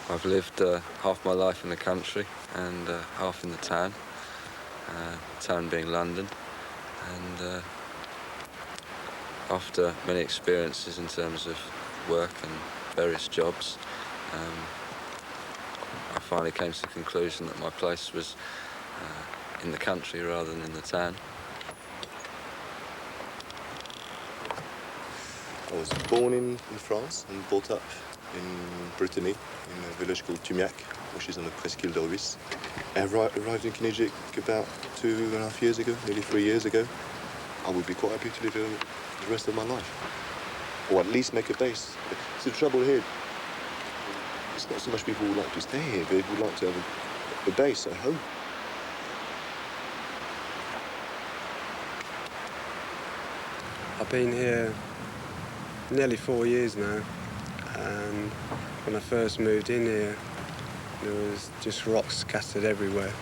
I've lived half my life in the country and half in the town, town being London, and after many experiences in terms of work and various jobs, I finally came to the conclusion that my place was in the country rather than in the town. I was born in France and brought up in Brittany, in a village called Tumiac, which is on the presqu'île de Ruisse. I arrived in Kinijik about 2.5 years ago, nearly 3 years ago. I would be quite happy to live here the rest of my life, or at least make a base. It's the trouble here. It's not so much people who would like to stay here, but would like to have a base at home. I've been here nearly 4 years now, and when I first moved in here, there was just rocks scattered everywhere.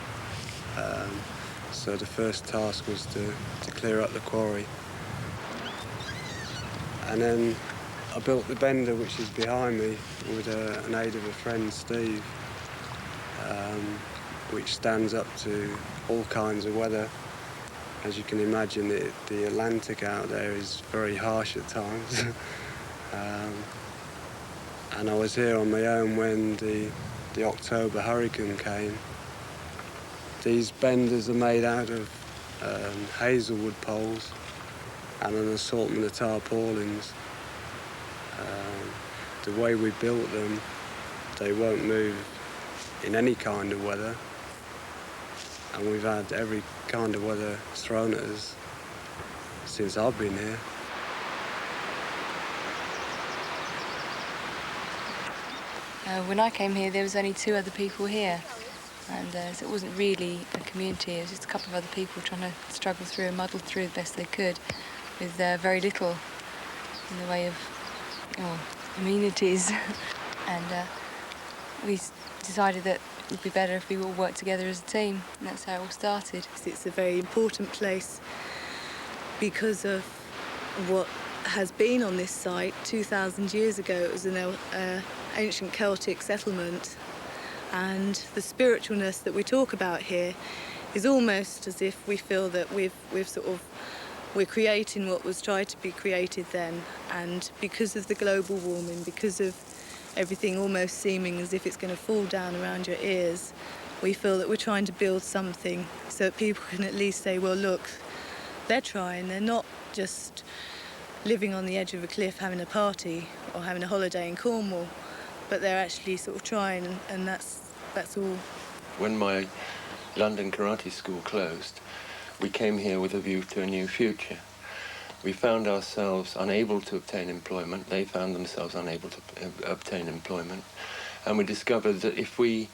So the first task was to clear up the quarry. And then I built the bender, which is behind me, with an aid of a friend, Steve, which stands up to all kinds of weather. As you can imagine, the Atlantic out there is very harsh at times. And I was here on my own when the October hurricane came. These benders are made out of hazelwood poles and an assortment of tarpaulins. The way we built them, they won't move in any kind of weather. And we've had every kind of weather thrown at us since I've been here. When I came here, there was only 2 other people here, and so it wasn't really a community. It was just a couple of other people trying to struggle through and muddle through the best they could, with very little in the way of amenities. And we decided that it would be better if we all worked together as a team, and that's how it all started. It's a very important place because of what has been on this site. 2,000 years ago, it was an ancient Celtic settlement, and the spiritualness that we talk about here is almost as if we feel that we're creating what was tried to be created then, and because of the global warming, because of everything almost seeming as if it's going to fall down around your ears, we feel that we're trying to build something so that people can at least say, well, look, they're trying. They're not just living on the edge of a cliff having a party or having a holiday in Cornwall, but they're actually sort of trying, and that's all. When my London karate school closed, we came here with a view to a new future. We found ourselves unable to obtain employment. They found themselves unable to obtain employment. And we discovered that if we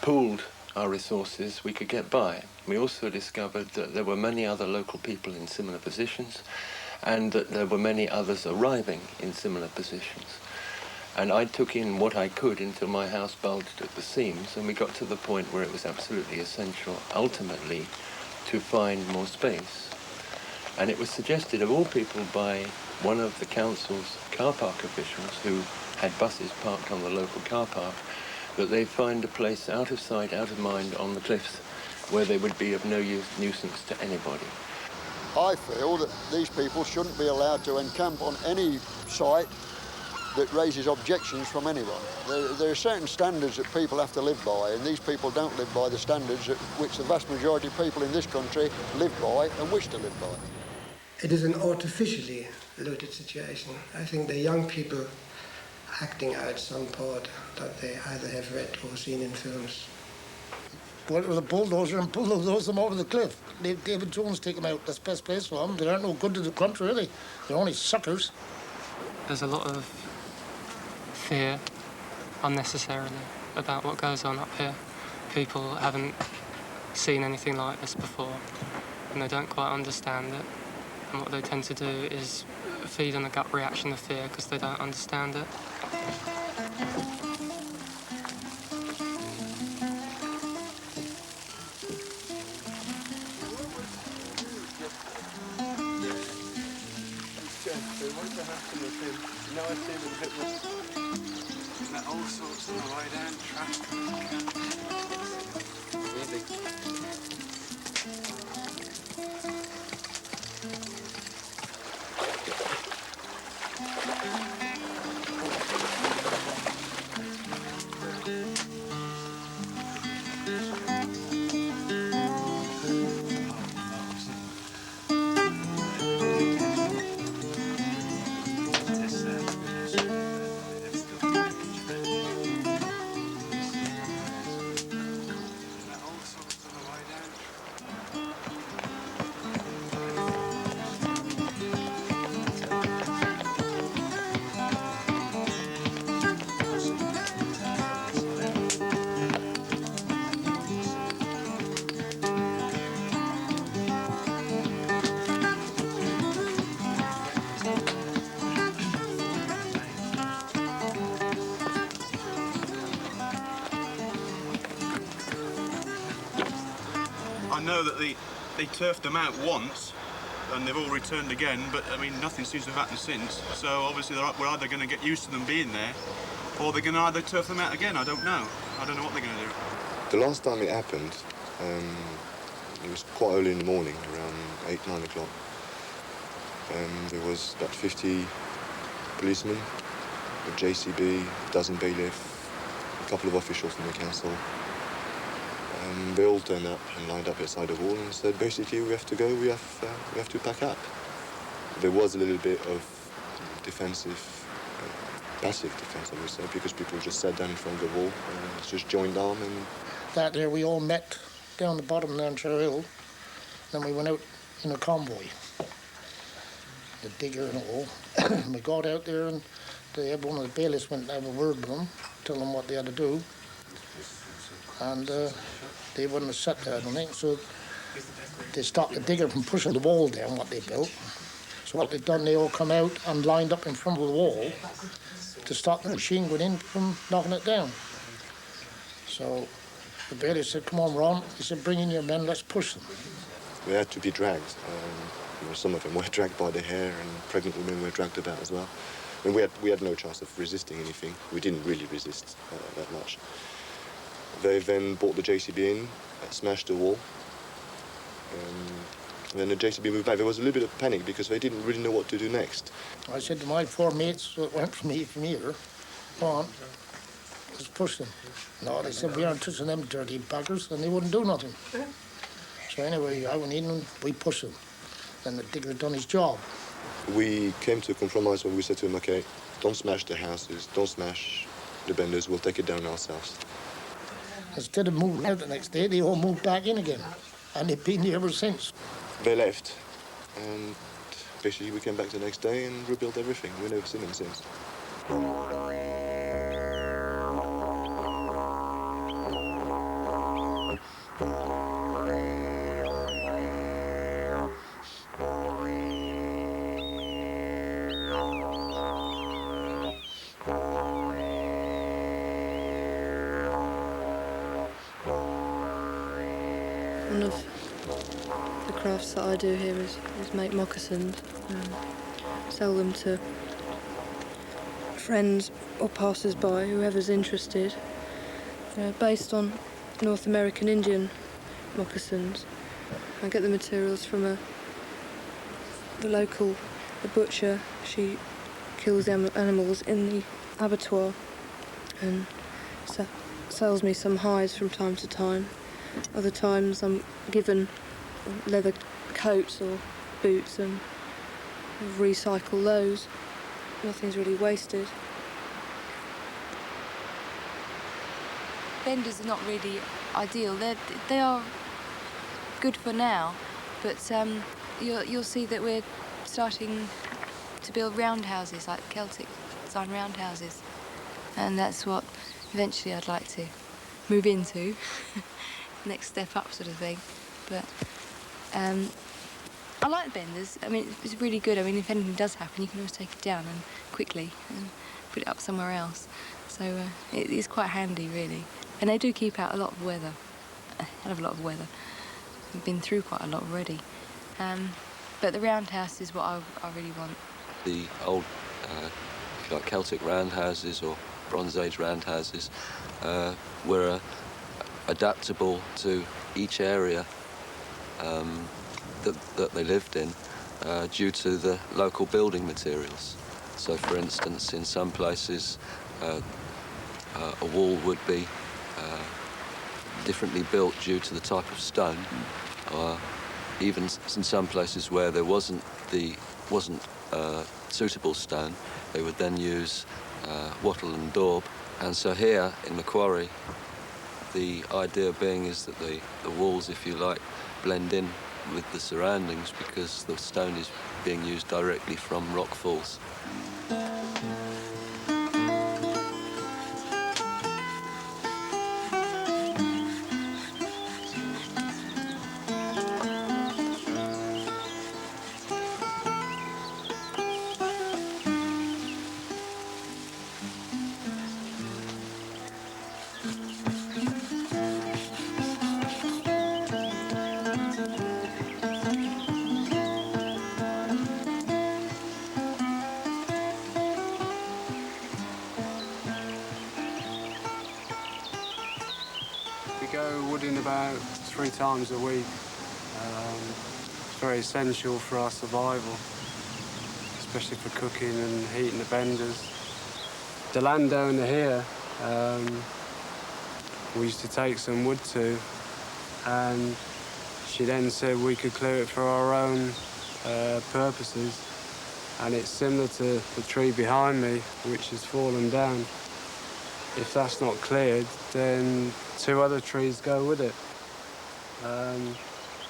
pooled our resources, we could get by. We also discovered that there were many other local people in similar positions, and that there were many others arriving in similar positions. And I took in what I could until my house bulged at the seams, and we got to the point where it was absolutely essential, ultimately, to find more space. And it was suggested, of all people, by one of the council's car park officials who had buses parked on the local car park, that they find a place out of sight, out of mind on the cliffs where they would be of no nuisance to anybody. I feel that these people shouldn't be allowed to encamp on any site that raises objections from anyone. There are certain standards that people have to live by, and these people don't live by the standards at which the vast majority of people in this country live by and wish to live by. It is an artificially looted situation. I think the young people acting out some part that they either have read or seen in films. Well, it was a bulldozer and bulldozed them over the cliff. David Jones took them out. That's the best place for them. They aren't no good to the country, really. They're only suckers. There's a lot of fear, unnecessarily, about what goes on up here. People haven't seen anything like this before, and they don't quite understand it. And what they tend to do is feed on a gut reaction of fear because they don't understand it. Met all sorts on the way down track. Really? I know that they turfed them out once, and they've all returned again, but I mean, nothing seems to have happened since. So obviously we're either going to get used to them being there, or they're going to either turf them out again. I don't know. I don't know what they're going to do. The last time it happened, it was quite early in the morning, around 8, 9 o'clock. There was about 50 policemen, a JCB, a dozen bailiff, a couple of officials from the council. They all turned up and lined up outside the wall and said, basically, we have to go, we have to pack up. There was a little bit of defensive, passive defense, I would say, because people just sat down in front of the wall and just joined arm. And that day we all met down the bottom down Cher Hill, then we went out in a convoy, the digger and all. We got out there and one of the bailiffs went to have a word with them, tell them what they had to do. And they wouldn't have sat there, I don't think, so they stopped the digger from pushing the wall down, what they built. So what they'd done, they all come out and lined up in front of the wall to stop the machine going in from knocking it down. So the bailiff said, come on, Ron. He said, bring in your men, let's push them. we had to be dragged. Some of them were dragged by the hair, and pregnant women were dragged about as well. And we had no chance of resisting anything. We didn't really resist that much. They then brought the JCB in, smashed the wall. Then the JCB moved back. There was a little bit of panic because they didn't really know what to do next. I said to my 4 mates that went from here, come on, let's push them. No, they said, we aren't touching them dirty buggers, and they wouldn't do nothing. So anyway, I went in and we pushed them. Then the digger had done his job. We came to a compromise where we said to him, okay, don't smash the houses, don't smash the benders, we'll take it down ourselves. Instead of moving out the next day, they all moved back in again. And they've been here ever since. They left, and basically we came back the next day and rebuilt everything. We've never seen them since. One of the crafts that I do here is make moccasins. Sell them to friends or passers-by, whoever's interested. Based on North American Indian moccasins. I get the materials from the butcher. She kills the animals in the abattoir and sells me some hides from time to time. Other times I'm given leather coats or boots and recycle those. Nothing's really wasted. Benders are not really ideal. They are good for now, but you'll see that we're starting to build roundhouses, like Celtic design roundhouses, and that's what eventually I'd like to move into. Next step up sort of thing. But I like the benders. I mean, it's really good. I mean, if anything does happen, you can always take it down and quickly and put it up somewhere else. So it is quite handy, really. And they do keep out a lot of weather, a hell of a lot of weather. We've been through quite a lot already. But the roundhouse is what I really want. The old, if you like, Celtic roundhouses or Bronze Age roundhouses, were adaptable to each area that they lived in due to the local building materials. So, for instance, in some places, a wall would be differently built due to the type of stone, or even in some places where there wasn't suitable stone, they would then use wattle and daub. And so here in the quarry, the idea being is that the walls, if you like, blend in with the surroundings because the stone is being used directly from rock falls. We go wooding about 3 times a week. It's very essential for our survival, especially for cooking and heating the benders. The landowner here, we used to take some wood to, and she then said we could clear it for our own purposes. And it's similar to the tree behind me, which has fallen down. If that's not cleared, then 2 other trees go with it.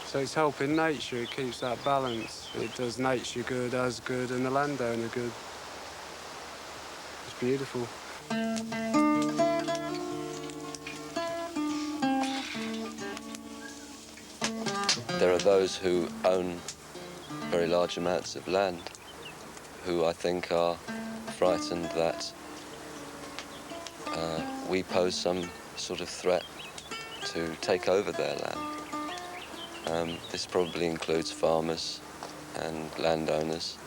So it's helping nature, it keeps that balance. It does nature good, us good, and the landowner good. It's beautiful. There are those who own very large amounts of land who I think are frightened that we pose some sort of threat to take over their land. This probably includes farmers and landowners,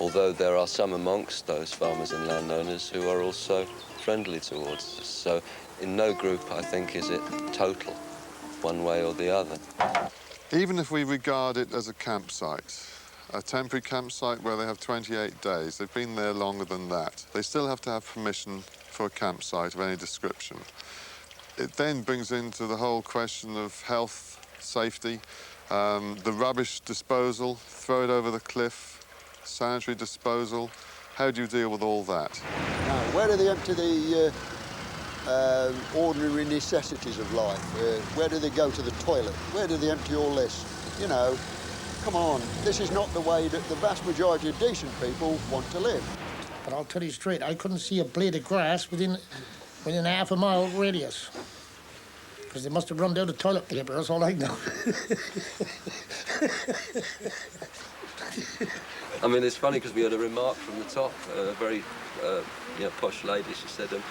although there are some amongst those farmers and landowners who are also friendly towards us. So in no group, I think, is it total, one way or the other. Even if we regard it as a campsite, a temporary campsite where they have 28 days, they've been there longer than that, they still have to have permission for a campsite of any description. It then brings into the whole question of health, safety, the rubbish disposal, throw it over the cliff, sanitary disposal. How do you deal with all that? Now, where do they empty the ordinary necessities of life? Where do they go to the toilet? Where do they empty all this? You know, come on, this is not the way that the vast majority of decent people want to live. But I'll tell you straight, I couldn't see a blade of grass within half a mile radius. Because they must have run down the toilet paper, that's all I know. I mean, it's funny because we had a remark from the top, a very posh lady. She said, look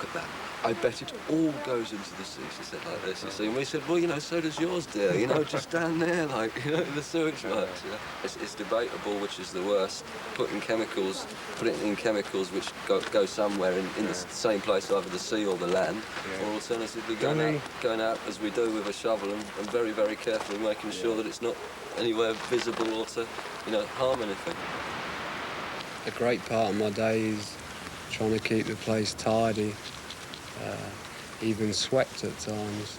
at that. I bet it all goes into the sea. She said like this, you see. And we said, well, so does yours, dear. Just down there, the sewage works. It's debatable which is the worst. Putting it in chemicals which go somewhere in the same place, either the sea or the land, or alternatively going out as we do with a shovel and very, very carefully making sure that it's not anywhere visible or to, harm anything. A great part of my day is trying to keep the place tidy, even swept at times,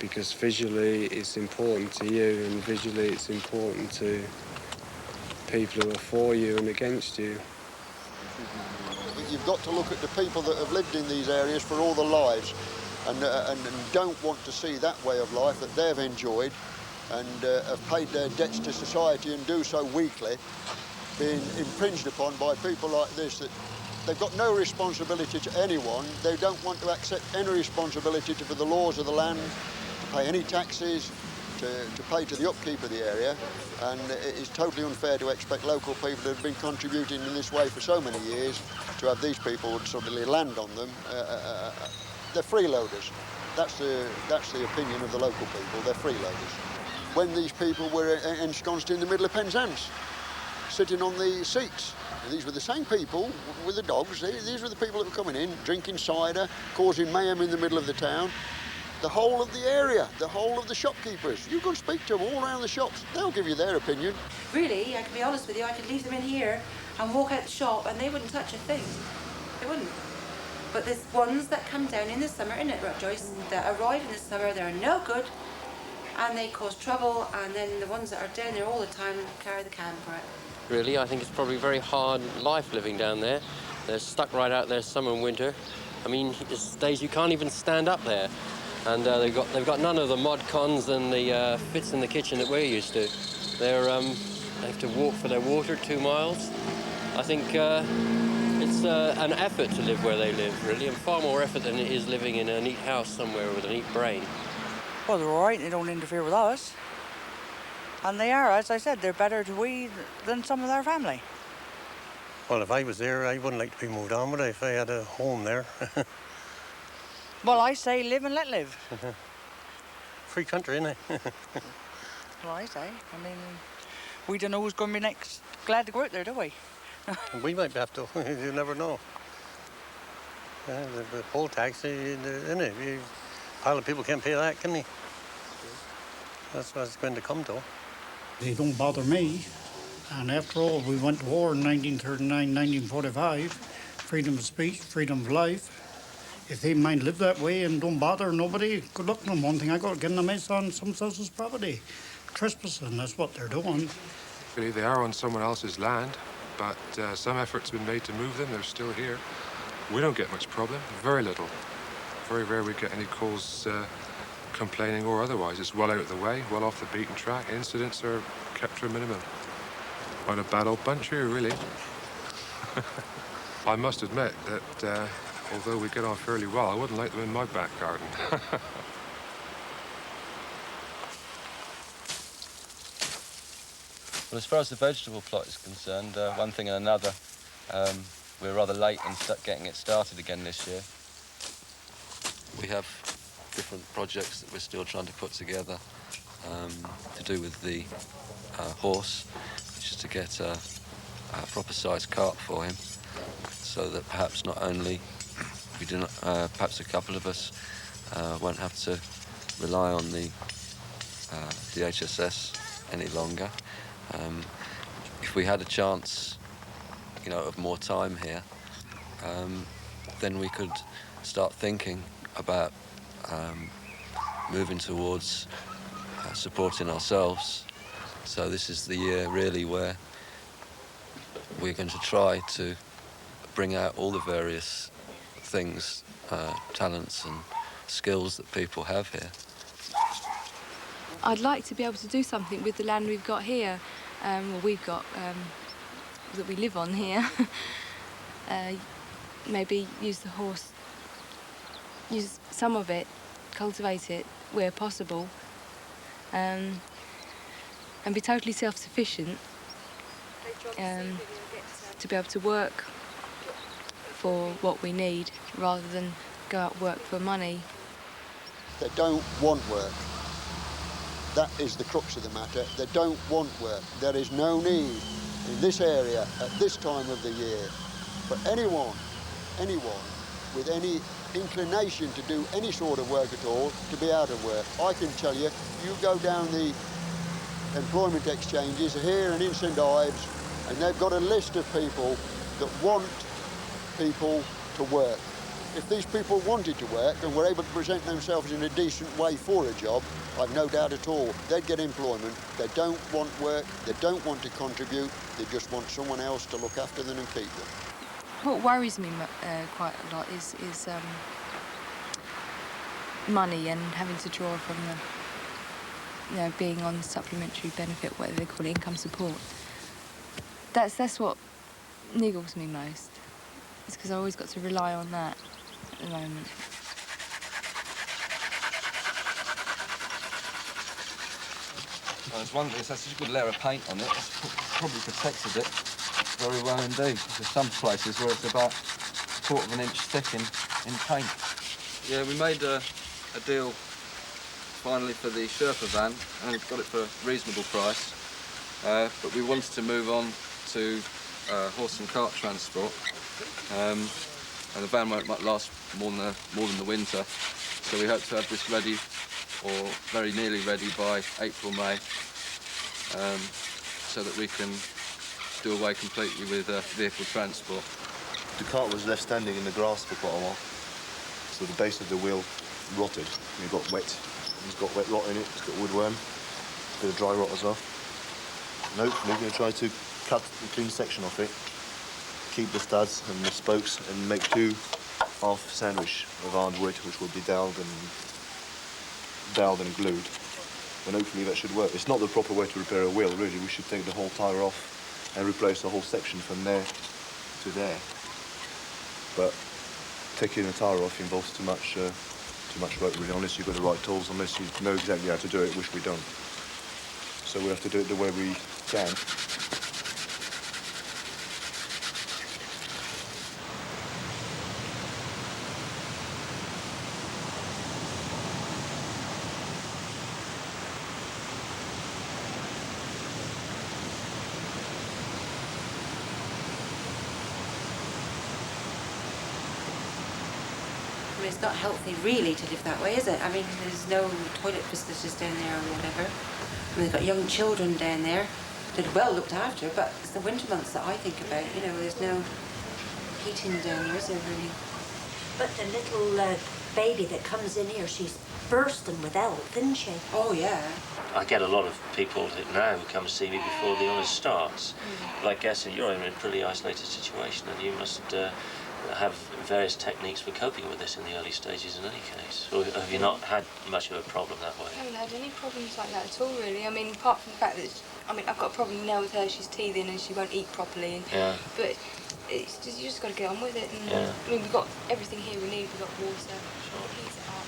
because visually it's important to you and visually it's important to people who are for you and against you. You've got to look at the people that have lived in these areas for all their lives and don't want to see that way of life that they've enjoyed and have paid their debts to society and do so weakly, being infringed upon by people like this that they've got no responsibility to anyone. They don't want to accept any responsibility for the laws of the land, to pay any taxes, to pay to the upkeep of the area. And it is totally unfair to expect local people that have been contributing in this way for so many years to have these people suddenly land on them. They're freeloaders. That's the opinion of the local people. They're freeloaders. When these people were ensconced in the middle of Penzance, sitting on the seats. And these were the same people with the dogs. These were the people that were coming in, drinking cider, causing mayhem in the middle of the town. The whole of the area, the whole of the shopkeepers. You can speak to them all around the shops. They'll give you their opinion. Really, I can be honest with you, I could leave them in here and walk out the shop and they wouldn't touch a thing. They wouldn't. But there's ones that come down in the summer, innit, Joyce, that arrive in the summer, they're no good, and they cause trouble, and then the ones that are down there all the time carry the can for it. Really, I think it's probably a very hard life living down there. They're stuck right out there summer and winter. I mean, there's days you can't even stand up there. And they've got none of the mod cons and the fits in the kitchen that we're used to. They have to walk for their water 2 miles. I think it's an effort to live where they live, really, and far more effort than it is living in a neat house somewhere with a neat brain. Well, they're all right. They don't interfere with us. And they are, as I said, they're better to we than some of their family. Well, if I was there, I wouldn't like to be moved on, would I, if I had a home there? Well, I say live and let live. Free country, innit? Well, I say. I mean, we don't know who's going to be next glad to go out there, do we? We might have to. You never know. The poll tax, innit? A pile of people can't pay that, can they? That's what it's going to come to. They don't bother me. And after all, we went to war in 1939, 1945. Freedom of speech, freedom of life. If they mind live that way and don't bother nobody, good luck to them. One thing I got, getting a mess on someone else's property. Trespassing, that's what they're doing. Really, they are on someone else's land, but some effort's been made to move them. They're still here. We don't get much problem, very little. Very rare we get any calls complaining or otherwise. It's well out of the way, well off the beaten track. Incidents are kept to a minimum. Quite a bad old bunch here, really. I must admit that although we get on fairly well, I wouldn't like them in my back garden. Well, as far as the vegetable plot is concerned, one thing and another, we're rather late in getting it started again this year. We have different projects that we're still trying to put together to do with the horse, which is to get a proper-sized cart for him, so that perhaps not only we do not, perhaps a couple of us won't have to rely on the HSS any longer. If we had a chance, you know, of more time here, then we could start thinking about moving towards supporting ourselves. So this is the year really where we're going to try to bring out all the various things, talents and skills that people have here. I'd like to be able to do something with the land we've got here, that we live on here. Maybe use the horse, use some of it, cultivate it where possible, and be totally self-sufficient, to be able to work for what we need rather than go out work for money. They don't want work. That is the crux of the matter. They don't want work. There is no need in this area at this time of the year for anyone with any inclination to do any sort of work at all to be out of work. I can tell you, you go down the employment exchanges here and in St Ives, and they've got a list of people that want people to work. If these people wanted to work and were able to present themselves in a decent way for a job, I've no doubt at all they'd get employment. They don't want work, they don't want to contribute, they just want someone else to look after them and keep them. What worries me quite a lot is money and having to draw from the, being on supplementary benefit, whatever they call it, income support. That's what niggles me most. It's because I always got to rely on that at the moment. Well, it's one thing, it's such a good layer of paint on it, it's probably protected it very well indeed. There's some places where it's about a quarter of an inch thick in paint. Yeah, we made a deal finally for the Sherpa van, and we've got it for a reasonable price. But we wanted to move on to horse and cart transport, and the van won't last more than the winter. So we hope to have this ready, or very nearly ready, by April, May, so that we can do away completely with vehicle transport. The cart was left standing in the grass for quite a while, so the base of the wheel rotted. It got wet. It's got wet rot in it. It's got woodworm, a bit of dry rot as well. And hopefully we're going to try to cut a clean section off it, keep the studs and the spokes, and make 2 half sandwich of hardwood, which will be doweled and glued. And hopefully that should work. It's not the proper way to repair a wheel, really. We should take the whole tyre off and replace the whole section from there to there. But taking a tyre off involves too much work, really, unless you've got the right tools, unless you know exactly how to do it, which we don't. So we have to do it the way we can. I mean, it's not healthy really to live that way, is it? I mean, there's no toilet facilities down there or whatever. I mean, they've got young children down there. They're well looked after, but it's the winter months that I think about. You know, there's no heating down here, is there really? But the little baby that comes in here, she's bursting with health, isn't she? Oh, yeah. I get a lot of people now who come and see me before the illness starts. But I guess you're in a pretty isolated situation, and you must have various techniques for coping with this in the early stages in any case. Or have you not had much of a problem that way? I haven't had any problems like that at all, really. I mean, apart from the fact that, I've got a problem now with her. She's teething and she won't eat properly. And, yeah. But it's just, you just got to get on with it. And, yeah. I mean, we've got everything here we need. We've got water. Heat it up.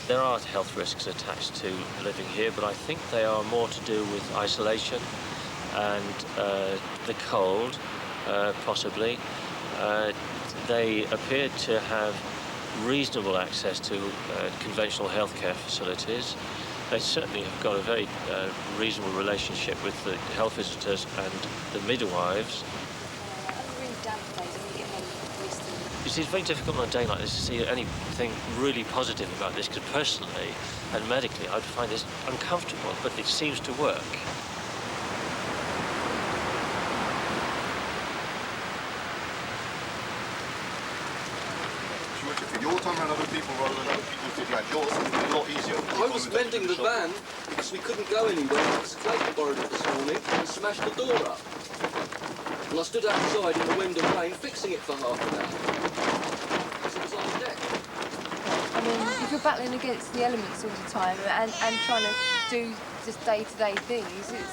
There are health risks attached to living here, but I think they are more to do with isolation and the cold, possibly. They appear to have reasonable access to conventional healthcare facilities. They certainly have got a very reasonable relationship with the health visitors and the midwives. You see, it's very difficult on a day like this to see anything really positive about this, because personally and medically I'd find this uncomfortable, but it seems to work. Your time around other people rather than other people fit around yours, it'd be a lot easier. I was mending the van because we couldn't go anywhere because Clayton borrowed it this morning and smashed the door up. And I stood outside in the wind and rain fixing it for half an hour because it was on the deck. I mean, if you're battling against the elements all the time and trying to do just day-to-day things, it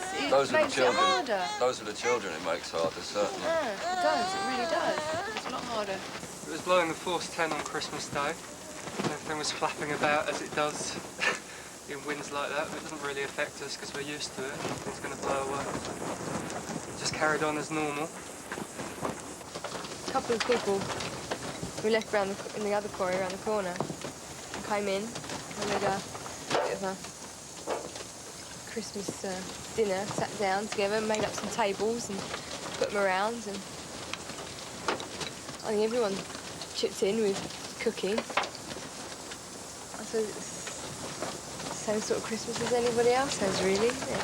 makes it harder. Those are the children it makes harder, certainly. Yeah, it does. It really does. It's a lot harder. It was blowing the force 10 on Christmas Day. Everything was flapping about as it does in winds like that, but it doesn't really affect us because we're used to it. It's going to blow away. Just carried on as normal. A couple of people we left in the other quarry around the corner and came in and made a bit of a Christmas dinner, sat down together, made up some tables and put them around, and I think everyone chipped in with cooking. I suppose it's the same sort of Christmas as anybody else has, really, isn't it?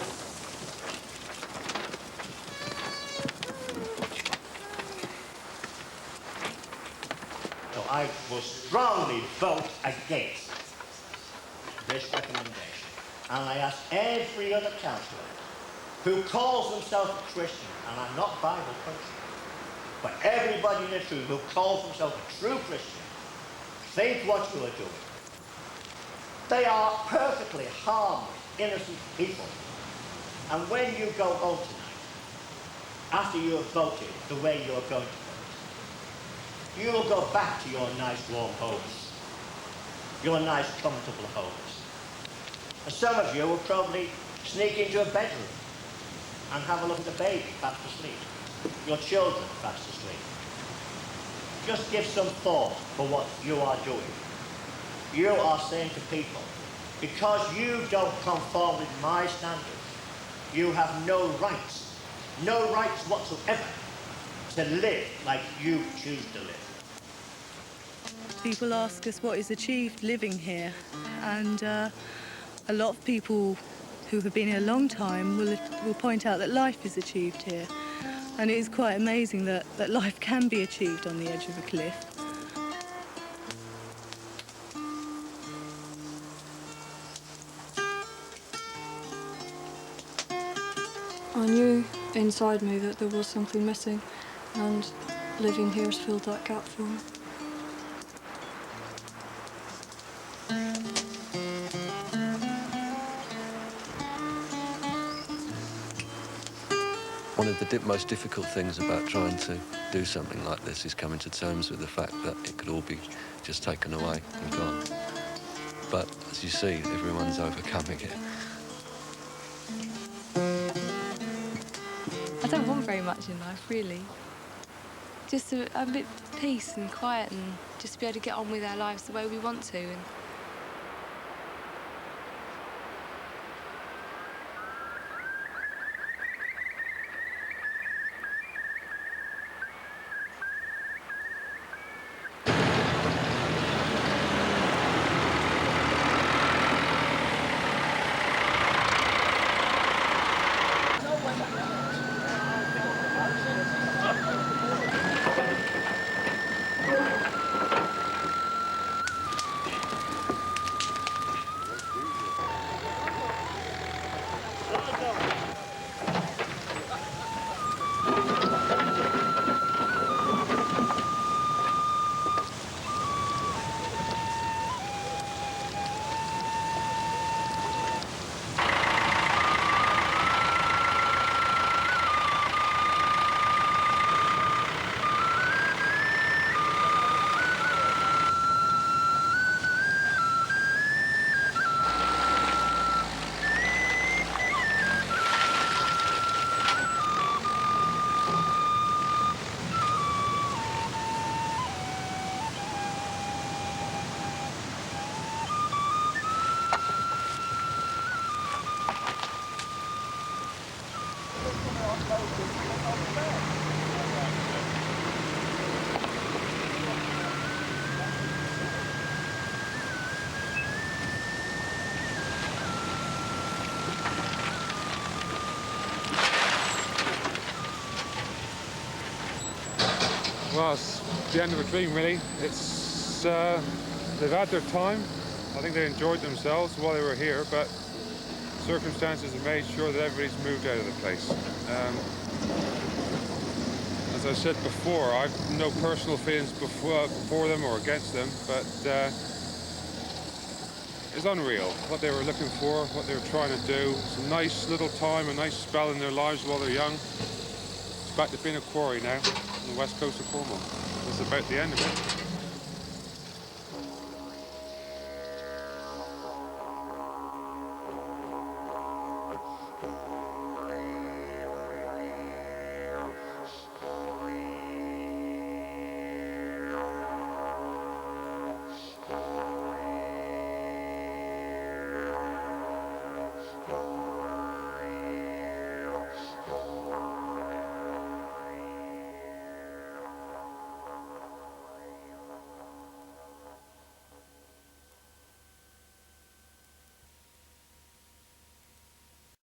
So I will strongly vote against this recommendation. And I ask every other councillor who calls himself a Christian, and I'm not Bible preaching, but everybody in this room who calls himself a true Christian, think what you are doing. They are perfectly harmless, innocent people. And when you go home tonight, after you have voted the way you are going to vote, you will go back to your nice warm homes, your nice comfortable homes. And some of you will probably sneak into a bedroom and have a look at the baby fast asleep, your children fast asleep. Just give some thought for what you are doing. You are saying to people, because you don't conform with my standards, you have no rights no rights whatsoever to live like you choose to live. People ask us what is achieved living here, and a lot of people who have been here a long time will point out that life is achieved here. And it is quite amazing that life can be achieved on the edge of a cliff. I knew inside me that there was something missing, and living here has filled that gap for me. One of the most difficult things about trying to do something like this is coming to terms with the fact that it could all be just taken away and gone. But as you see, everyone's overcoming it. I don't want very much in life, really. Just a bit of peace and quiet, and just be able to get on with our lives the way we want to. And Well, it's the end of a dream, really. It's they've had their time. I think they enjoyed themselves while they were here, but circumstances have made sure that everybody's moved out of the place. As I said before, I've no personal feelings for them or against them, but it's unreal what they were looking for, what they were trying to do. It's a nice little time, a nice spell in their lives while they're young. It's back to being a quarry now on the west coast of Cornwall. That's about the end of it.